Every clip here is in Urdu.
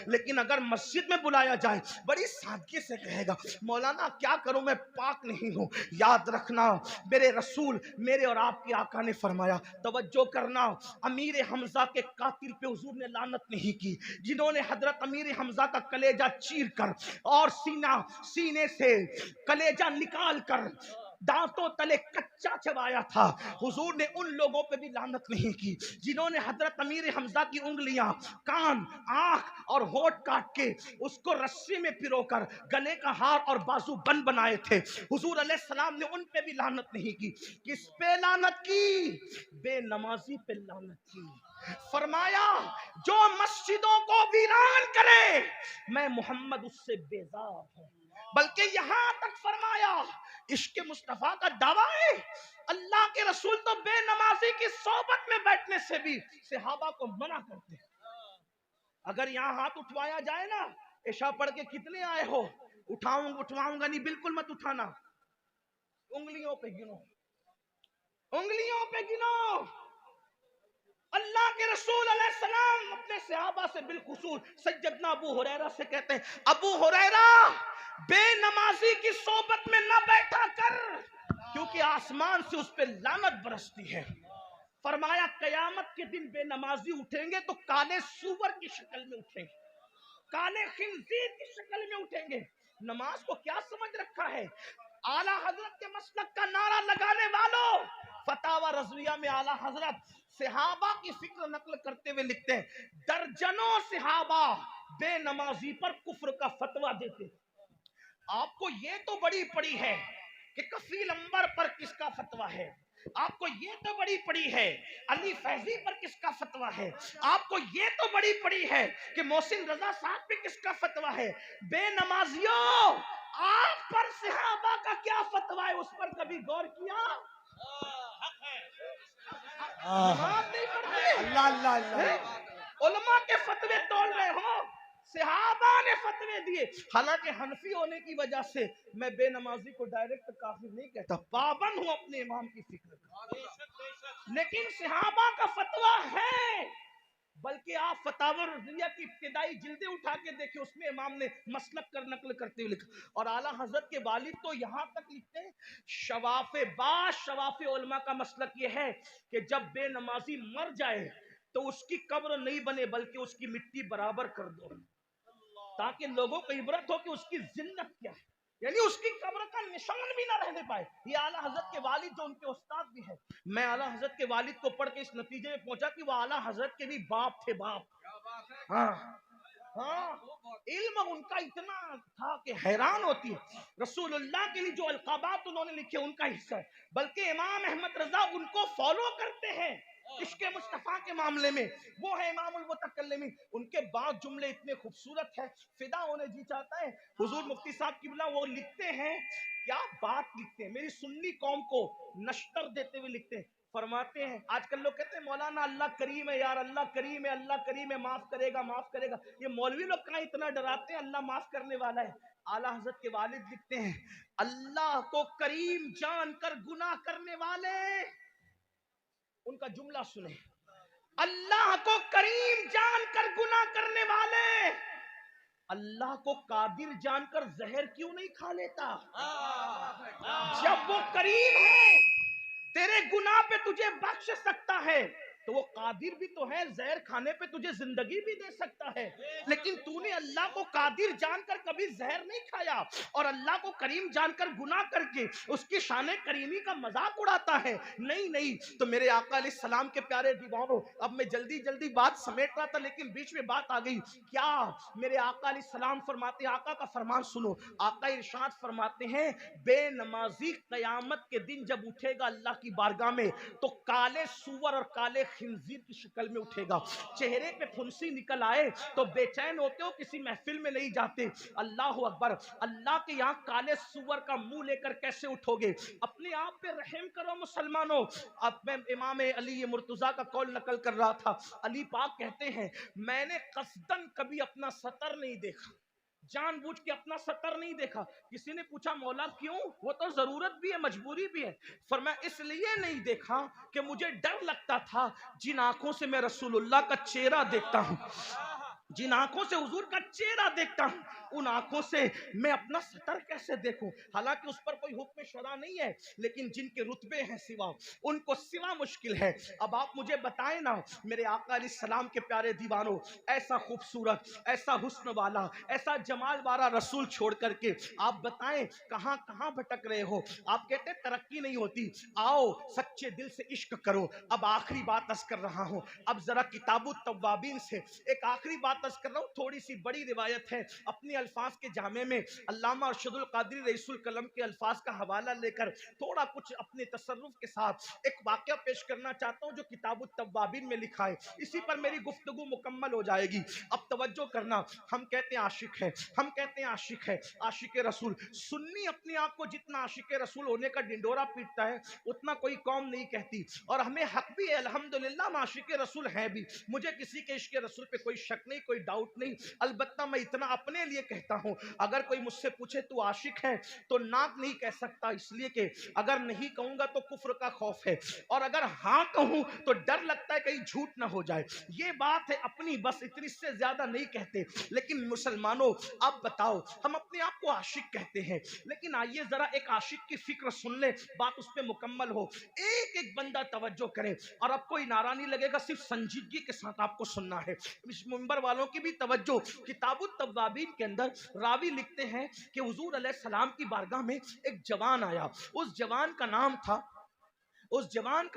لیکن اگر مسجد میں بلایا جائے بڑی سادگی سے کہے گا مولانا کیا کروں میں پاک نہیں ہوں. یاد رکھنا میرے رسول میرے اور آپ کے آقا نے فرمایا, توجہ کرنا, امیر حمزہ کے قاتل پہ حضور نے لعنت نہیں کی, جنہوں نے حضرت امیر حمزہ کا کلیجہ چیر کر اور سینے سے کلیجہ نکال کر دانتوں تلے کچا چبایا تھا, حضور نے ان لوگوں پہ بھی لعنت نہیں کی جنہوں نے حضرت امیر حمزہ کی انگلیاں, کان, آنکھ اور ہونٹ کاٹ کے اس کو رسی میں پرو کر گلے کا ہار اور بازو بند بنائے تھے. حضور علیہ السلام نے ان پہ بھی لعنت نہیں کی. کس پہ لعنت کی؟ بے نمازی پہ لعنت کی. فرمایا جو مسجدوں کو ویران کرے میں محمد اس سے بیزار ہوں. بلکہ یہاں تک فرمایا عشق مصطفیٰ کا دعویٰ ہے, اللہ کے رسول تو بے نمازی کی صحبت میں بیٹھنے سے بھی صحابہ کو منع کرتے ہیں. اگر یہاں ہاتھ اٹھوایا جائے نا, عشاء پڑھ کے کتنے آئے ہو, اٹھواؤں گا نہیں, بالکل مت اٹھانا, انگلیوں پہ گنو, انگلیوں پہ گنو. اللہ کے رسول علیہ السلام اپنے صحابہ سے بالخصوص سیدنا ابو ہریرہ سے کہتے ہیں, ابو ہریرہ بے نمازی کی صحبت میں نہ بیٹھا کر, کیونکہ آسمان سے اس پہ لعنت برستی ہے. فرمایا قیامت کے دن بے نمازی اٹھیں گے تو کالے سور کی شکل میں اٹھیں گے, کالے خنزیر کی شکل میں اٹھیں گے. نماز کو کیا سمجھ رکھا ہے؟ اعلیٰ حضرت کے مسلک کا نعرہ لگانے والوں, فتاوی رضویہ میں اعلیٰ حضرت صحابہ کی فکر نقل کرتے ہوئے لکھتے ہیں, درجنوں صحابہ بے نمازی پر کفر کا فتویٰ دیتے. آپ کو یہ تو بڑی پڑی ہے کہ کفیل انبر پر کس کا فتویٰ ہے, آپ کو یہ تو بڑی پڑی ہے علی فیضی پر کس کا فتویٰ ہے, آپ کو یہ تو بڑی پڑی ہے کہ محسن رضا صاحب پہ کس کا فتویٰ ہے. بے نمازیوں آپ پر صحابہ کا کیا فتویٰ ہے, اس پر کبھی غور کیا؟ نماز نہیں پڑھتے, اللہ اللہ اللہ, علماء کے فتوے توڑ رہے ہو, صحابہ نے فتوے دیے. حالانکہ حنفی ہونے کی وجہ سے میں بے نمازی کو ڈائریکٹ کافر نہیں کہتا, پابند ہوں اپنے امام کی فکر کا, لیکن صحابہ کا فتویٰ ہے. بلکہ آپ فتاوی رضویہ کی ابتدائی جلدیں اٹھا کے دیکھیں, اس میں امام نے مسلک کر نقل کرتے ہوئے لکھا. اور اعلیٰ حضرت کے والد تو یہاں تک لکھتے ہیں, شواف علماء کا مسلک یہ ہے کہ جب بے نمازی مر جائے تو اس کی قبر نہیں بنے بلکہ اس کی مٹی برابر کر دو, تاکہ لوگوں کو عبرت ہو کہ اس کی ذلت کیا ہے, یعنی اس کی قبر کا نشان بھی نہ رہنے پائے. یہ اعلیٰ حضرت کے والد جو ان کے استاد بھی ہیں, میں اعلیٰ حضرت کے والد کو پڑھ کے اس نتیجے میں پہنچا کہ وہ اعلیٰ حضرت کے بھی باپ تھے, باپ. ہاں علم ان کا اتنا تھا کہ حیران ہوتی ہے. رسول اللہ کے لیے جو القابات انہوں نے لکھے ان کا حصہ ہے, بلکہ امام احمد رضا ان کو فالو کرتے ہیں عشق مصطفیٰ کے معاملے میں, وہ ہے امام المتکلمین. ان کے بعض جملے اتنے خوبصورت ہیں, فدا ہونے جی چاہتا ہے. حضور مفتی صاحب قبلہ وہ لکھتے ہیں, کیا بات لکھتے ہیں, میری سنی قوم کو نشتر دیتے ہوئے لکھتے ہیں. فرماتے ہیں آج کل لوگ کہتے ہیں مولانا اللہ کریم ہے, یار اللہ کریم ہے, اللہ کریم ہے, معاف کرے گا معاف کرے گا. یہ مولوی لوگ کہاں اتنا ڈراتے ہیں, اللہ معاف کرنے والا ہے. اعلیٰ حضرت کے والد لکھتے ہیں, اللہ کو کریم جان کر گناہ کرنے والے, ان کا جملہ سنیں, اللہ کو کریم جان کر گناہ کرنے والے اللہ کو قادر جان کر زہر کیوں نہیں کھا لیتا؟ جب وہ کریم ہے تیرے گناہ پہ تجھے بخش سکتا ہے تو وہ قادر بھی تو ہے, زہر کھانے پہ تجھے زندگی بھی دے سکتا ہے. لیکن تو نے اللہ کو قادر جان کر کبھی زہر نہیں کھایا اور اللہ کو کریم جان کر گناہ کر کے اس کی شان کریمی کا مذاق اڑاتا ہے. نہیں. تو میرے آقا علیہ السلام کے پیارے دیوانوں, اب میں جلدی بات سمیٹ رہا تھا لیکن بیچ میں بات آ گئی. کیا میرے آقا علیہ السلام فرماتے ہیں, آقا کا فرمان سنو, آقا ارشاد فرماتے ہیں بے نمازی قیامت کے دن جب اٹھے گا اللہ کی بارگاہ میں تو کالے سور اور کالے خنزیر کی شکل میں اٹھے گا. چہرے پہ پھنسی نکل آئے تو بے چین ہوتے ہو, کسی محفل میں نہیں جاتے. اللہ اکبر, اللہ کے یہاں کالے سور کا منہ لے کر کیسے اٹھو گے؟ اپنے آپ پہ رحم کرو مسلمانوں. اب میں امام علی مرتضیٰ کا قول نقل کر رہا تھا, علی پاک کہتے ہیں میں نے قصدن کبھی اپنا سطر نہیں دیکھا, جان بوجھ کے اپنا سطر نہیں دیکھا. کسی نے پوچھا مولا کیوں؟ وہ تو ضرورت بھی ہے, مجبوری بھی ہے. فرمایا اس لیے نہیں دیکھا کہ مجھے ڈر لگتا تھا جن آنکھوں سے میں رسول اللہ کا چہرہ دیکھتا ہوں جن آنکھوں سے حضور کا چہرہ دیکھتا ہوں ان آنکھوں سے میں اپنا سطر کیسے دیکھوں؟ حالانکہ اس پر کوئی حکم شرع نہیں ہے، لیکن جن کے رتبے ہیں سوا، ان کو سوا مشکل ہے۔ اب آپ مجھے بتائیں نا میرے آقا علیہ السلام کے پیارے دیوانوں، ایسا خوبصورت، ایسا حسن والا، ایسا جمال والا رسول چھوڑ کر کے آپ بتائیں کہاں کہاں بھٹک رہے ہو؟ آپ کہتے ہیں ترقی نہیں ہوتی، آؤ سچے دل سے عشق کرو۔ اب آخری بات عرض کر رہا ہوں، اب ذرا کتاب التوابین سے ایک آخری بات عرض کر رہا ہوں، تھوڑی سی بڑی روایت ہے، اپنے الفاظ کے جامع میں علامہ ارشد القادری رئیس القلم کے الفاظ کا حوالہ لے کر تھوڑا کچھ اپنے تصرف کے ساتھ ایک واقعہ پیش کرنا چاہتا ہوں جو کتاب التوابین میں لکھا ہے، اسی پر میری گفتگو مکمل ہو جائے گی۔ اب توجہ کرنا، ہم کہتے ہیں عاشق ہے، ہم کہتے ہیں عاشق ہے، عاشق رسول۔ سنی اپنے آپ کو جتنا عاشق رسول ہونے کا ڈنڈورا پیٹتا ہے اتنا کوئی قوم نہیں کہتی، اور ہمیں حق بھی ہے الحمدللہ ہم عاشق رسول ہیں بھی، مجھے کسی کے عشق رسول پہ کوئی شک نہیں، کوئی ڈاؤٹ نہیں۔ البتہ میں اتنا اپنے لیے کہتا ہوں، اگر کوئی مجھ سے پوچھے تو عاشق ہے تو ناک نہیں کہہ سکتا، اس لیے کہ اگر نہیں کہوں گا تو کفر کا خوف ہے، اور اگر ہاں کہوں تو ڈر لگتا ہے کہیں جھوٹ نہ ہو جائے۔ یہ بات ہے اپنی، بس اتنی سے زیادہ نہیں کہتے۔ لیکن مسلمانوں آپ بتاؤ، ہم اپنے آپ کو عاشق کہتے ہیں، لیکن آئیے ذرا ایک عاشق کی فکر سن لیں، بات اس پہ مکمل ہو۔ ایک ایک بندہ توجہ کرے، اور اب کوئی نعرہ نہیں لگے گا، صرف سنجیدگی کے ساتھ آپ کو سننا ہے۔ اس منبر والوں کی بھی توجہ، کتاب التوابین کے اندر راوی لکھتے ہیں کہ حضور علیہ السلام کی بارگاہ میں ایک جوان آیا، اس جوان کا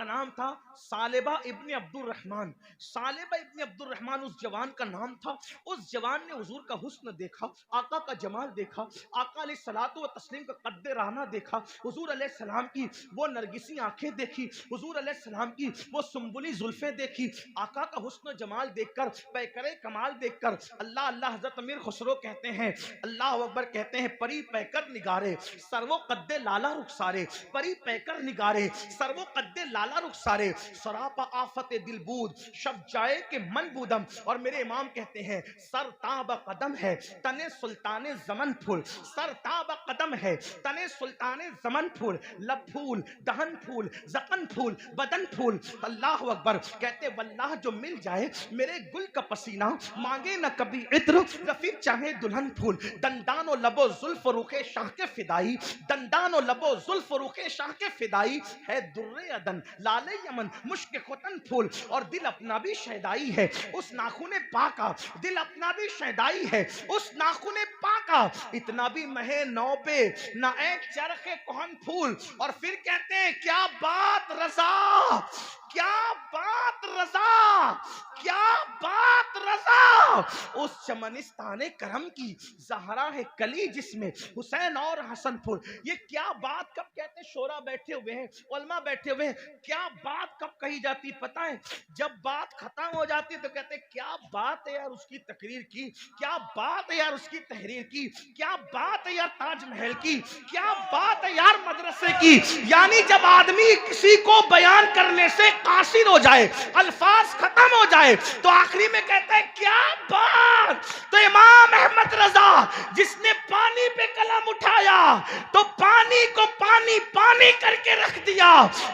نام تھا ثعلبہ ابن عبد الرحمن۔ ثعلبہ ابن عبد الرحمن اس جوان کا نام تھا۔ اس جوان نے حضور کا حسن دیکھا، آقا کا جمال دیکھا، آقا علیہ الصلوۃ والتسلیم کا قد رعنا دیکھا، حضور علیہ السلام کی وہ نرگسی آنکھیں دیکھی، حضور علیہ السلام کی وہ سنبلی زلفیں دیکھی۔ آقا کا حسن و جمال دیکھ کر، پیکر کمال دیکھ کر اللہ اللہ حضرت امیر خسرو کہتے ہیں، اللہ اکبر کہتے ہیں، پری پیکر نگارے سرو قد لالا رخسارے، پری پیکر نگارے سرو قد لالا رخسارے، سراپا آفت دل بود شب جائے کہ من بودم۔ اور میرے امام کہتے ہیں سر تاب قدم ہے تنے سلطان زمن پھول، سر تاب قدم ہے تنے سلطان زمن پھول، لب پھول، دہن پھول، زقن پھول، بدن پھول۔ اللہ اکبر کہتے واللہ جو مل جائے میرے گل کا پسینہ، مانگے نہ کبھی عطر رفیق چاہے دلہن پھول، دندان و لب و زلف رخ شاہ کے فدائی، دندان و لب و زلف رخ شاہ کے فدائی، ہے در عدن لال یمن مشک ختن پھول۔ اور دل اپنا بھی شیدائی ہے اس ناخن پاکا، دل اپنا بھی شیدائی ہے اس ناخن پاکا، اتنا بھی مہے نو پہ نہ ایک چرخ کہن پھول۔ اور پھر کہتے ہیں کیا بات رضا، کیا بات رضا، کیا بات رضا، اس چمنستان کرم کی زہرا ہے کلی جس میں حسین اور حسن پھول۔ یہ کیا بات کب کہتے ہیں، شورا بیٹھے ہوئے ہیں، علماء بیٹھے ہوئے ہیں، کیا بات کب کہی جاتی پتہ ہے؟ جب بات ختم ہو جاتی تو کہتے ہیں کیا بات ہے یار اس کی تقریر کی، کیا بات ہے یار اس کی تحریر کی، کیا بات ہے یار تاج محل کی، کیا بات ہے یار مدرسے کی۔ یعنی جب آدمی کسی کو بیان کرنے سے قاصر ہو جائے، الفاظ ختم ہو جائے، تو آخری میں کہتا ہے کیا بات۔ تو امام احمد رضا جس نے پانی پہ قلم اٹھایا تو پانی کو پانی پانی کر کے رکھ دیا،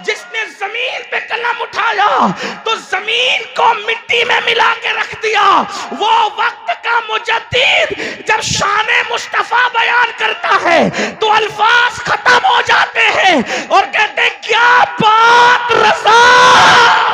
جس نے زمین پہ قلم اٹھایا تو زمین کو مٹی میں ملا کے رکھ دیا۔ وہ وقت کا مجدد جب شان مصطفیٰ بیان کرتا ہے تو الفاظ ختم ہو جاتے ہیں اور کہتے ہیں کیا بات رضا۔